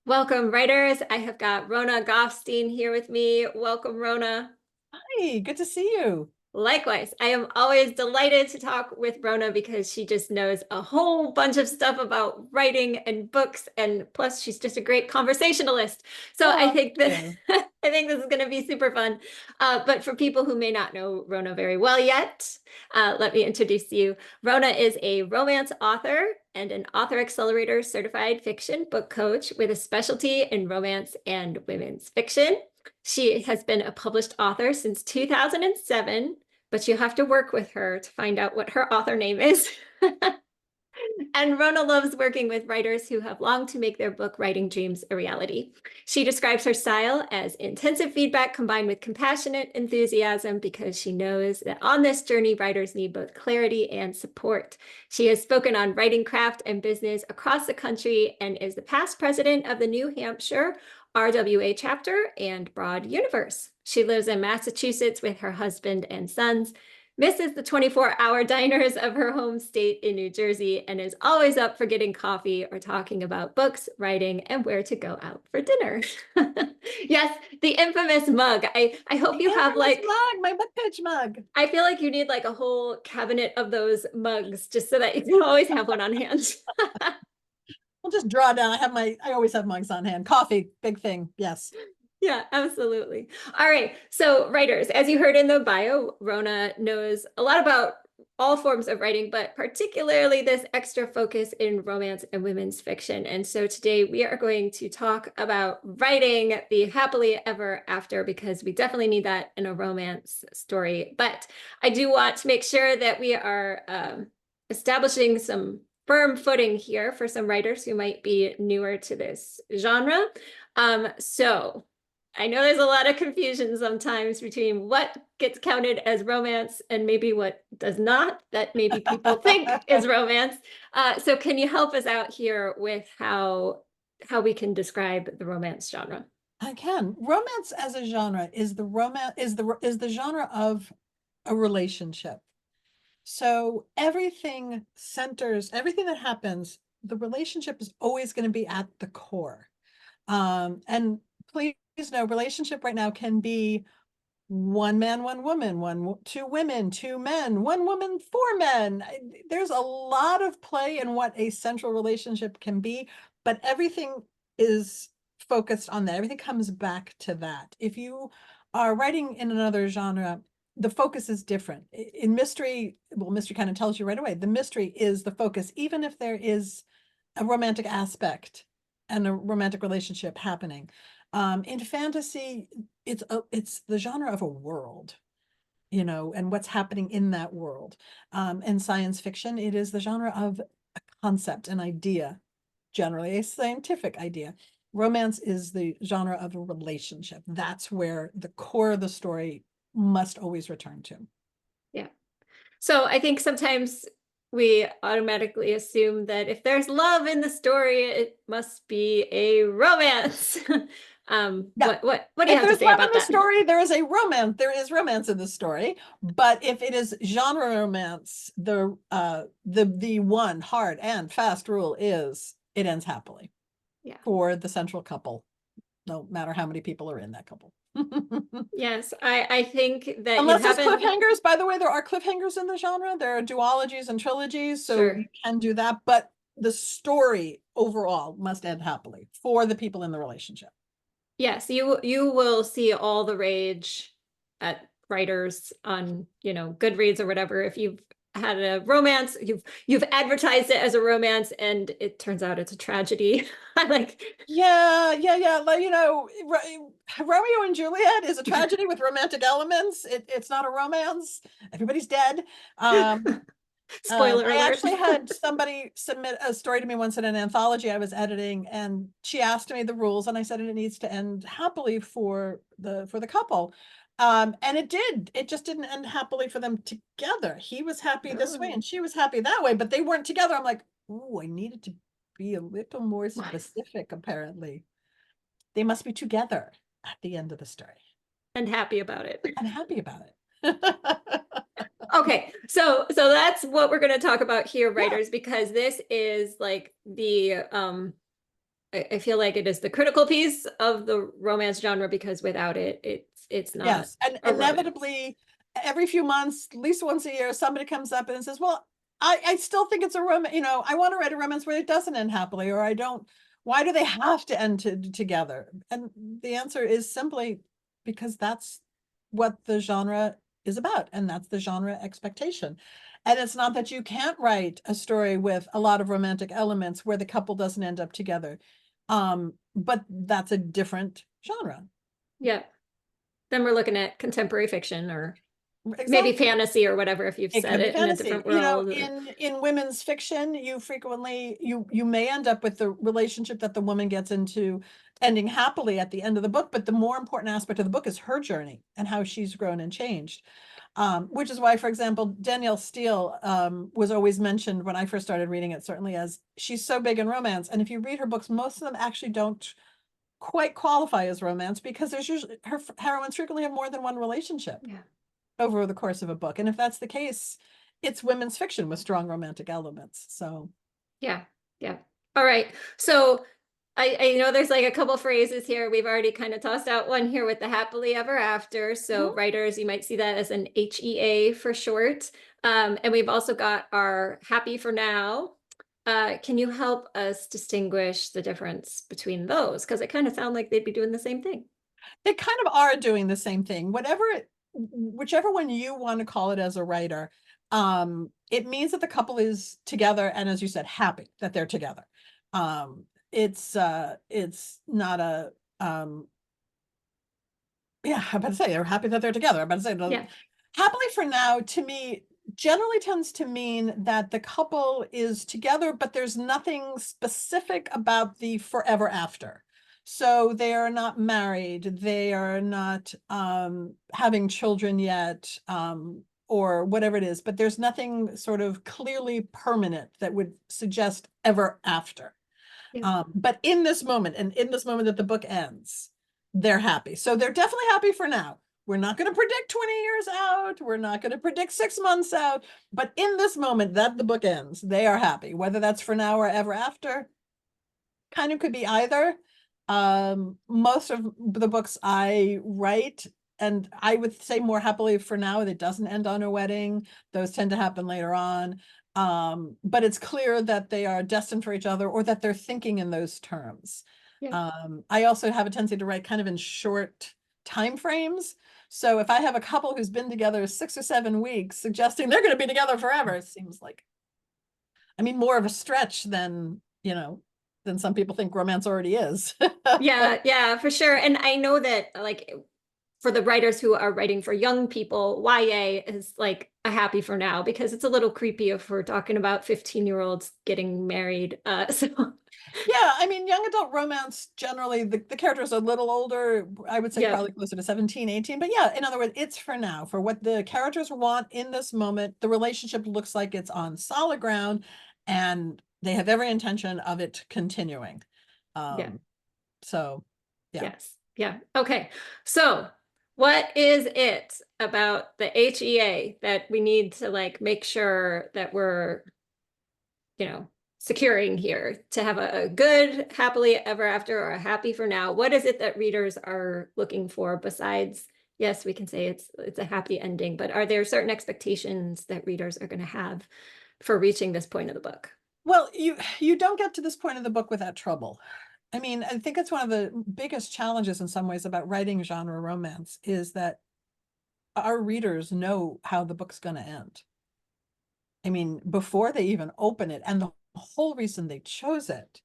Welcome, writers. I have got Rona Gofstein here with me. Welcome, Rona. Hey, good to see you. Likewise, I am always delighted to talk with Rona because she just knows a whole bunch of stuff about writing and books, and plus she's just a great conversationalist. So I Oh, think thank that you. I think this is going to be super fun. But for people who may not know Rona very well yet, let me introduce you. Rona is a romance author and an Author Accelerator certified fiction book coach with a specialty in romance and women's fiction. She has been a published author since 2007, but you have to work with her to find out what her author name is. And Rona loves working with writers who have longed to make their book writing dreams a reality. She describes her style as intensive feedback combined with compassionate enthusiasm because she knows that on this journey, writers need both clarity and support. She has spoken on writing craft and business across the country and is the past president of the New Hampshire RWA chapter and Broad Universe. She lives in Massachusetts with her husband and sons, misses the 24-hour diners of her home state in New Jersey, and is always up for getting coffee or talking about books, writing, and where to go out for dinner. Yes, the infamous mug. I hope The you have infamous like, mug, my book pitch mug. I feel like you need like a whole cabinet of those mugs just so that you can always have one on hand. We'll just draw down. I always have mugs on hand. Coffee, big thing. Yes. Yeah, absolutely. All right. So, writers, as you heard in the bio, Rona knows a lot about all forms of writing, but particularly this extra focus in romance and women's fiction. And so today we are going to talk about writing the happily ever after because we definitely need that in a romance story. But I do want to make sure that we are establishing some firm footing here for some writers who might be newer to this genre. So I know there's a lot of confusion sometimes between what gets counted as romance and maybe what does not, that maybe people think is romance. So can you help us out here with how we can describe the romance genre? I can. Romance as a genre is the romance is the genre of a relationship. So everything that happens, the relationship is always going to be at the core. And please know, relationship right now can be one man, one woman, two women, two men, one woman, four men. There's a lot of play in what a central relationship can be, but everything is focused on that. Everything comes back to that. If you are writing in another genre, the focus is different. In mystery, well, mystery kind of tells you right away. The mystery is the focus, even if there is a romantic aspect and a romantic relationship happening. In fantasy, it's the genre of a world, and what's happening in that world. In science fiction, it is the genre of a concept, an idea, generally a scientific idea. Romance is the genre of a relationship. That's where the core of the story must always return to. Yeah. So I think sometimes we automatically assume that if there's love in the story, it must be a romance. Yeah. What do you If have to there's say love in about the that? story, there is romance in the story. But if it is genre romance, the one hard and fast rule is it ends happily Yeah. for the central couple, no matter how many people are in that couple. Yes, I think that you Unless there's haven't. cliffhangers. By the way, there are cliffhangers in the genre. There are duologies and trilogies, so you Sure. can do that. But the story overall must end happily for the people in the relationship. Yes, you will see all the rage at writers on, Goodreads or whatever. If you've had a romance, you've advertised it as a romance and it turns out it's a tragedy. I like Yeah. Like, Romeo and Juliet is a tragedy with romantic elements. It's not a romance. Everybody's dead. spoiler I alert. actually had somebody submit a story to me once in an anthology I was editing, and she asked me the rules, and I said it needs to end happily for the couple. And it did. It just didn't end happily for them together. He was happy this way, Oh. and she was happy that way, but they weren't together. I'm like, oh, I needed to be a little more specific, apparently. They must be together at the end of the story. And happy about it. I'm happy about it. Okay, so that's what we're going to talk about here, Yeah. writers, because this is like the I feel like it is the critical piece of the romance genre, because without it, it's not Yes, and a romance. inevitably, every few months, at least once a year, somebody comes up and says, well, I still think it's a romance, you know, I want to write a romance where it doesn't end happily, or I don't, why do they have to end together? And the answer is simply because that's what the genre is about, and that's the genre expectation. And it's not that you can't write a story with a lot of romantic elements where the couple doesn't end up together. But that's a different genre. Yeah. Then we're looking at contemporary fiction, or maybe Exactly. fantasy or whatever, if you've It set could be it in a fantasy. different You know, world. in women's fiction, you frequently you may end up with the relationship that the woman gets into ending happily at the end of the book, but the more important aspect of the book is her journey and how she's grown and changed. Which is why, for example, Danielle Steele was always mentioned when I first started reading it, certainly, as she's so big in romance. And if you read her books, most of them actually don't quite qualify as romance, because there's usually her heroines frequently have more than one relationship Yeah. over the course of a book. And if that's the case, it's women's fiction with strong romantic elements. So Yeah. Yeah. All right. So I know there's like a couple phrases here. We've already kind of tossed out one here with the happily ever after. So mhm. writers, you might see that as an HEA for short. And we've also got our happy for now. Can you help us distinguish the difference between those? Because it kind of sound like they'd be doing the same thing. They kind of are doing the same thing. Whichever one you want to call it as a writer, it means that the couple is together, and as you said, happy that they're together. It's not a yeah, I'm about to say they're happy that they're together. I'm about to say Yeah. happily for now, to me, generally tends to mean that the couple is together, but there's nothing specific about the forever after. So they are not married, they are not having children yet, or whatever it is, but there's nothing sort of clearly permanent that would suggest ever after. Yeah. But in this moment, and in this moment that the book ends, they're happy. So they're definitely happy for now. We're not going to predict 20 years out. We're not going to predict 6 months out. But in this moment that the book ends, they are happy. Whether that's for now or ever after, kind of could be either. Most of the books I write, and I would say more happily for now, that doesn't end on a wedding. Those tend to happen later on. But it's clear that they are destined for each other, or that they're thinking in those terms. Yeah. I also have a tendency to write kind of in short time frames. So if I have a couple who's been together 6 or 7 weeks, suggesting they're going to be together forever, seems like, I mean, more of a stretch than, than some people think romance already is. Yeah. Yeah, for sure. And I know that like for the writers who are writing for young people, YA is like a happy for now, because it's a little creepy if we're talking about 15-year-olds getting married. So Yeah, I mean, young adult romance, generally, the characters are a little older. I would say yeah, probably closer to 17, 18. But yeah, in other words, it's for now. For what the characters want in this moment, the relationship looks like it's on solid ground, and they have every intention of it continuing. yeah, Um, so yeah. yes, yeah. Okay. So what is it about the HEA that we need to like make sure that we're, securing here to have a good happily ever after, or a happy for now? What is it that readers are looking for besides, yes, we can say it's a happy ending, but are there certain expectations that readers are going to have for reaching this point of the book? Well, you don't get to this point of the book without trouble. I mean, I think it's one of the biggest challenges in some ways about writing genre romance, is that our readers know how the book's going to end. I mean, before they even open it, and the whole reason they chose it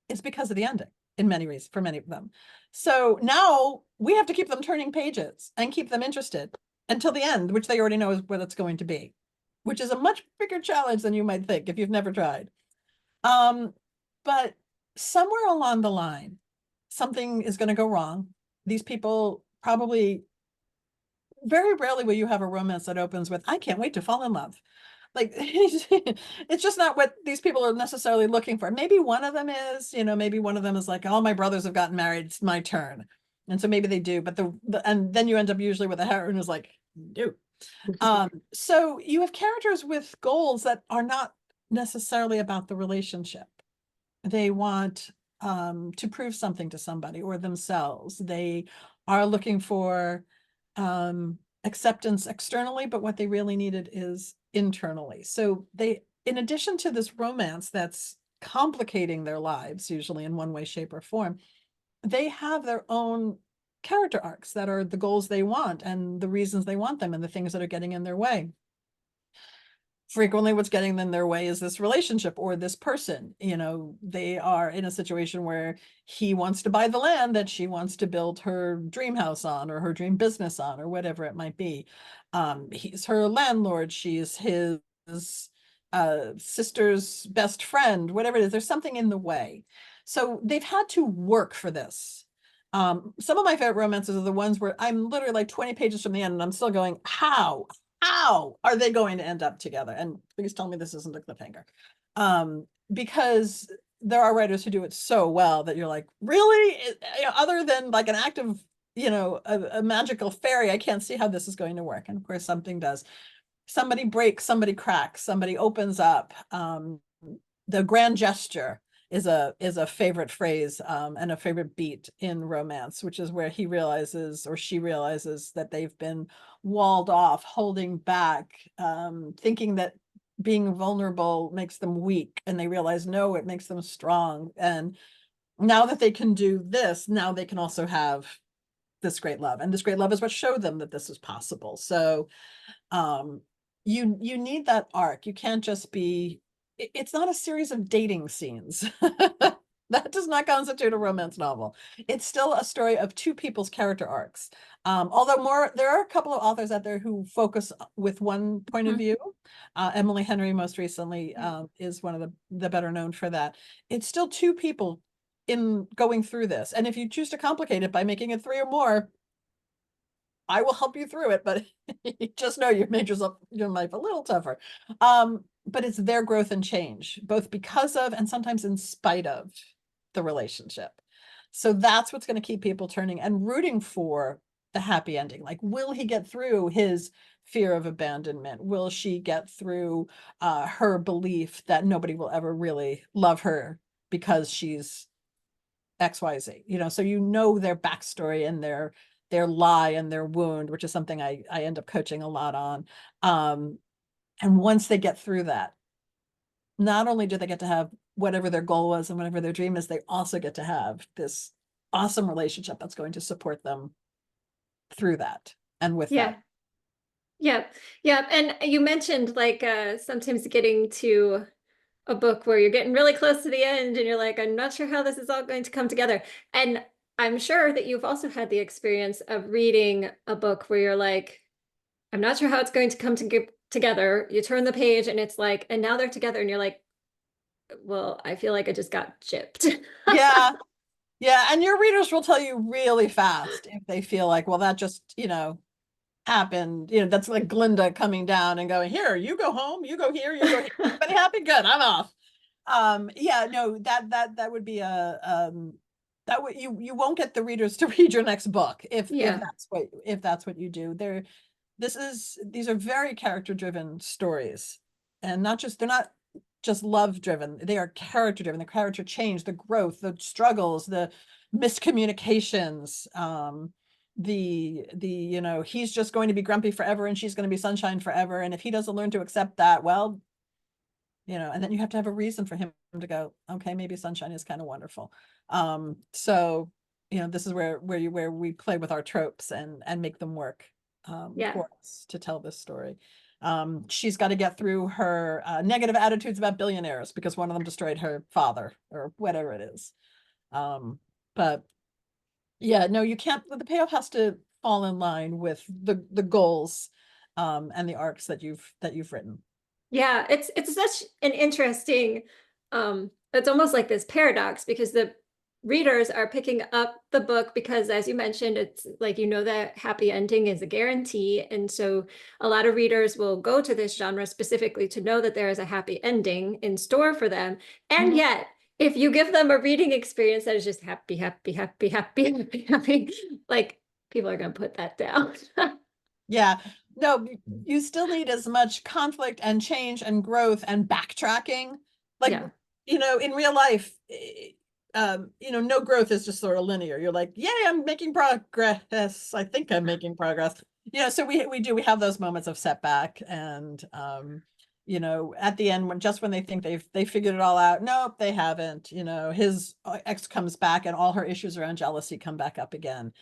is because of the ending, in many reasons, for many of them. So now we have to keep them turning pages and keep them interested until the end, which they already know is what it's going to be, which is a much bigger challenge than you might think if you've never tried. Um, but somewhere along the line, something is going to go wrong. These people probably, very rarely will you have a romance that opens with, I can't wait to fall in love. Like, it's just not what these people are necessarily looking for. Maybe one of them is, maybe one of them is like, all my brothers have gotten married, it's my turn. And so maybe they do, but and then you end up usually with a heroine who's like, no. So you have characters with goals that are not necessarily about the relationship. They want to prove something to somebody or themselves. They are looking for acceptance externally, but what they really needed is internally. So they, in addition to this romance that's complicating their lives, usually in one way, shape, or form, they have their own character arcs that are the goals they want and the reasons they want them and the things that are getting in their way. Frequently what's getting in their way is this relationship or this person. You know, they are in a situation where he wants to buy the land that she wants to build her dream house on or her dream business on or whatever it might be. He's her landlord, she's his sister's best friend, whatever it is. There's something in the way. So they've had to work for this. Some of my favorite romances are the ones where I'm literally like 20 pages from the end and I'm still going, how are they going to end up together? And please tell me this isn't a cliffhanger. Because there are writers who do it so well that you're like, really? Other than like an act of, a magical fairy, I can't see how this is going to work. And of course, something does. Somebody breaks, somebody cracks, somebody opens up. The grand gesture is a favorite phrase and a favorite beat in romance, which is where he realizes or she realizes that they've been walled off, holding back, thinking that being vulnerable makes them weak, and they realize no, it makes them strong. And now that they can do this, now they can also have this great love, and this great love is what showed them that this is possible. So you need that arc. You can't just be, it's not a series of dating scenes. That does not constitute a romance novel. It's still a story of two people's character arcs. Although there are a couple of authors out there who focus with one point of view. Emily Henry most recently is one of the better known for that. It's still two people in going through this. And if you choose to complicate it by making it three or more, I will help you through it, but just know you've made your life a little tougher. But it's their growth and change, both because of and sometimes in spite of the relationship. So that's what's going to keep people turning and rooting for the happy ending. Like, will he get through his fear of abandonment? Will she get through her belief that nobody will ever really love her because she's XYZ? So their backstory and their lie and their wound, which is something I end up coaching a lot on. And once they get through that, not only do they get to have whatever their goal was and whatever their dream is, they also get to have this awesome relationship that's going to support them through that and with Yeah. that. Yep. Yep. And you mentioned like sometimes getting to a book where you're getting really close to the end and you're like, I'm not sure how this is all going to come together. And I'm sure that you've also had the experience of reading a book where you're like, I'm not sure how it's going to come together. You turn the page and it's like, and now they're together and you're like, well, I feel like I just got gypped. Yeah. Yeah. And your readers will tell you really fast if they feel like, well, that just, happened. That's like Glinda coming down and going, here, you go home, you go here, you go here. Everybody happy? Good, I'm off. Yeah, no, that would be that would you won't get the readers to read your next book if Yeah. that's what you do. These are very character driven stories, and they're not just love driven. They are character driven. The character change, the growth, the struggles, the miscommunications. He's just going to be grumpy forever and she's going to be sunshine forever, and if he doesn't learn to accept that, well, and then you have to have a reason for him to go, okay, maybe sunshine is kind of wonderful. So this is where we play with our tropes and make them work Yeah. for us to tell this story. She's got to get through her negative attitudes about billionaires because one of them destroyed her father or whatever it is. But yeah, no, you can't. The payoff has to fall in line with the goals and the arcs that you've written. Yeah, it's such an interesting it's almost like this paradox because the readers are picking up the book because, as you mentioned, it's like that happy ending is a guarantee, and so a lot of readers will go to this genre specifically to know that there is a happy ending in store for them. And yet if you give them a reading experience that is just happy, happy, happy, happy, happy, happy, like people are going to put that down. Yeah, no, you still need as much conflict and change and growth and backtracking. Like, Yeah. in real life, no growth is just sort of linear. You're like, yay, I'm making progress. I think I'm making progress. So we have those moments of setback, and at the end, when they think they figured it all out, nope, they haven't. His ex comes back, and all her issues around jealousy come back up again.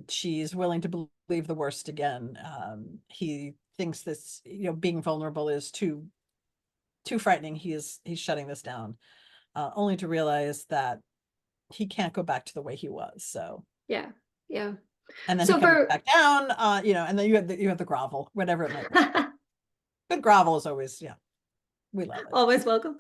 She's willing to believe the worst again. He thinks this, being vulnerable is too frightening. He's shutting this down, only to realize that he can't go back to the way he was. So Yeah. Yeah. and then he So comes for back down, and then you have the grovel, whatever it might be. Good grovel is always, we love it. always welcome.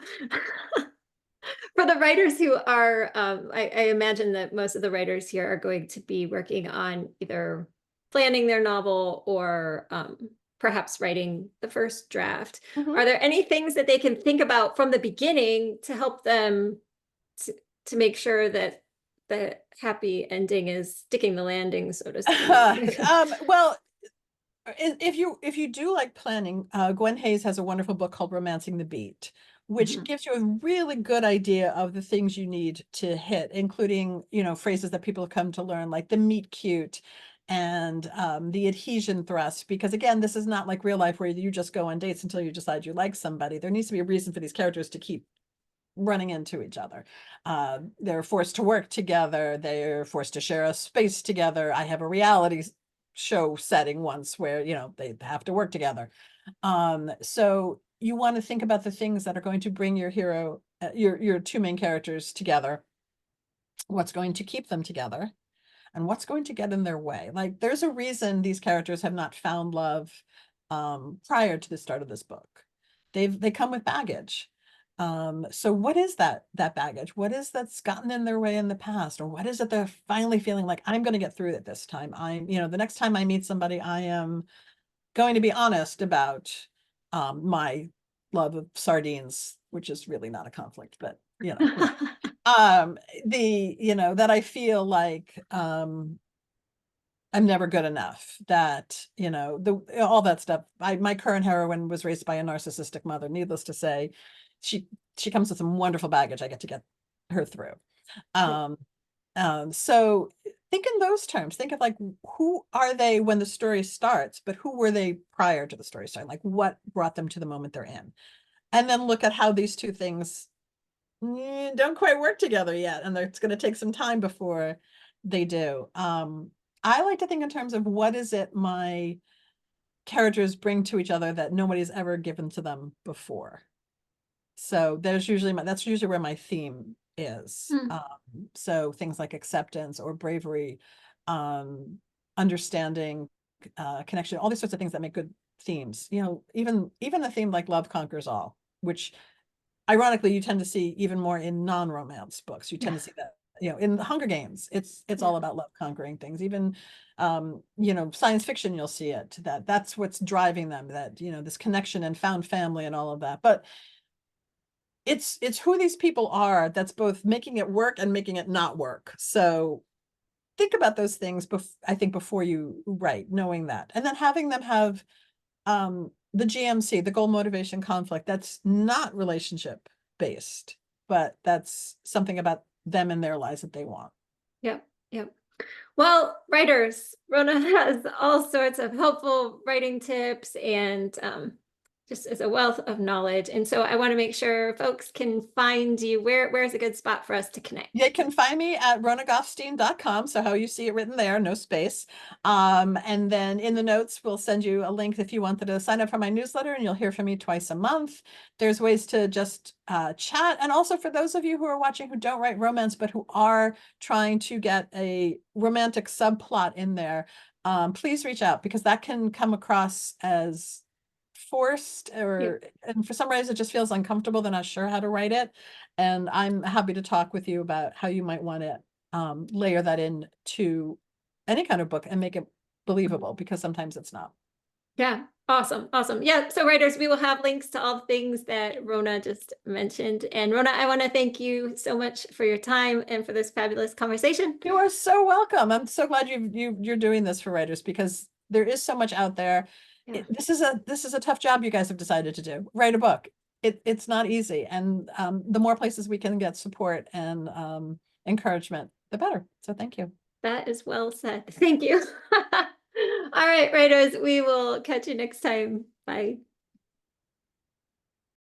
For the writers who are, I imagine that most of the writers here are going to be working on either planning their novel or perhaps writing the first draft. Mhm. Are there any things that they can think about from the beginning to help them to make sure that the happy ending is sticking the landing, so to speak? Well, if you do like planning, Gwen Hayes has a wonderful book called Romancing the Beat, which Mhm. gives you a really good idea of the things you need to hit, including, phrases that people have come to learn, like the meet cute and the adhesion thrust. Because again, this is not like real life where you just go on dates until you decide you like somebody. There needs to be a reason for these characters to keep running into each other. They're forced to work together. They're forced to share a space together. I have a reality show setting once where, they have to work together. So you want to think about the things that are going to bring your hero, your two main characters together. What's going to keep them together? And what's going to get in their way? Like, there's a reason these characters have not found love prior to the start of this book. They come with baggage. So what is that baggage? What is that's gotten in their way in the past? Or what is it they're finally feeling like, I'm going to get through it this time? The next time I meet somebody, I am going to be honest about my love of sardines, which is really not a conflict, but that I feel like I'm never good enough, that all that stuff. My current heroine was raised by a narcissistic mother. Needless to say, she comes with some wonderful baggage I get to get her through. So think in those terms. Think of like, who are they when the story starts, but who were they prior to the story starting? Like, what brought them to the moment they're in? And then look at how these two things don't quite work together yet, and it's going to take some time before they do. I like to think in terms of, what is it my characters bring to each other that nobody's ever given to them before. So that's usually where my theme is. Hmm. So things like acceptance or bravery, understanding, connection, all these sorts of things that make good themes. Even a theme like love conquers all, which ironically you tend to see even more in non-romance books. You tend to see that, in the Hunger Games, it's all about love conquering things. Even science fiction, you'll see it, that's what's driving them, that this connection and found family and all of that. But it's who these people are that's both making it work and making it not work. So think about those things I think before you write, knowing that, and then having them have the GMC, the goal motivation conflict, that's not relationship based, but that's something about them and their lives that they want. Yep. Yep. Well, writers, Rona has all sorts of helpful writing tips and just is a wealth of knowledge. And so I want to make sure folks can find you. Where's a good spot for us to connect? You can find me at ronagofstein.com. So how you see it written there, no space. And then in the notes, we'll send you a link if you wanted to sign up for my newsletter, and you'll hear from me twice a month. There's ways to just chat. And also for those of you who are watching who don't write romance, but who are trying to get a romantic subplot in there, please reach out, because that can come across as forced, and for some reason it just feels uncomfortable. They're not sure how to write it. And I'm happy to talk with you about how you might want to layer that in to any kind of book and make it believable, because sometimes it's not. Yeah. Awesome. Awesome. Yeah. So writers, we will have links to all the things that Rona just mentioned. And Rona, I want to thank you so much for your time and for this fabulous conversation. You are so welcome. I'm so glad you're doing this for writers, because there is so much out there. Yeah. This is a tough job you guys have decided to do. Write a book. it's not easy. And the more places we can get support and encouragement, the better. So thank you. That is well said. Thank you. All right, writers, we will catch you next time. Bye.